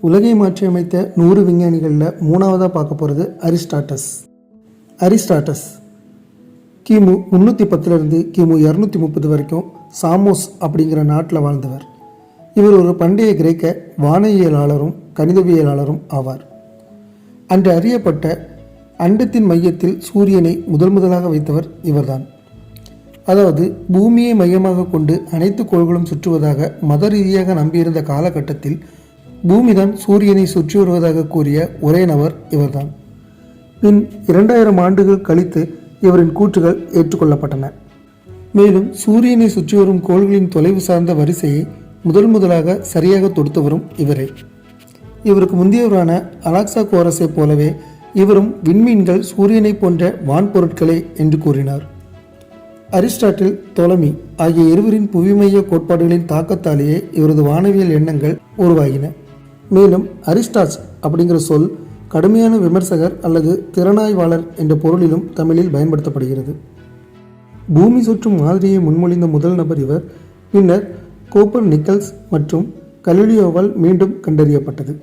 உலகை மாற்றியமைத்த 100 விஞ்ஞானிகளில் 3ஆவதாக பார்க்க போகிறது அரிஸ்டாட்டஸ் கிமு 310 கிமு 230 வரைக்கும் சாமோஸ் அப்படிங்கிற நாட்டில் வாழ்ந்தவர். இவர் ஒரு பண்டைய கிரேக்க வானியலாளரும் கணிதவியலாளரும் ஆவார். அன்று அறியப்பட்ட அண்டத்தின் மையத்தில் சூரியனை முதலாக வைத்தவர் இவர்தான். அதாவது பூமியை மையமாக கொண்டு அனைத்து கோள்களும் சுற்றுவதாக மத ரீதியாக நம்பியிருந்த காலகட்டத்தில் பூமிதான் சூரியனை சுற்றி வருவதாக கூறிய ஒரே நபர் இவர்தான். பின் 2000 ஆண்டுகள் கழித்து இவரின் கூற்றுகள் ஏற்றுக்கொள்ளப்பட்டன. மேலும் சூரியனை சுற்றி வரும் கோள்களின் தொலைவு சார்ந்த வரிசையை முதலாக சரியாக தொடுத்தவரும் இவரே. இவருக்கு முந்தையவரான அனாக்சாகோரஸை போலவே இவரும் விண்மீன்கள் சூரியனை போன்ற வான்பொருட்களே என்று கூறினார். அரிஸ்டாட்டில், தொலமி ஆகிய இருவரின் புவிமைய கோட்பாடுகளின் தாக்கத்தாலேயே இவரது வானவியல் எண்ணங்கள் உருவாகின. மேலும் அரிஸ்டாட்ஸ் அப்படிங்கிற சொல் கடுமையான விமர்சகர் அல்லது திறனாய்வாளர் என்ற பொருளிலும் தமிழில் பயன்படுத்தப்படுகிறது. பூமி சுற்றும் மாதிரியை முன்மொழிந்த முதல் நபர் இவர். பின்னர் கோப்பர்நிக்கஸ் மற்றும் கலிலியோவால் மீண்டும் கண்டறியப்பட்டது.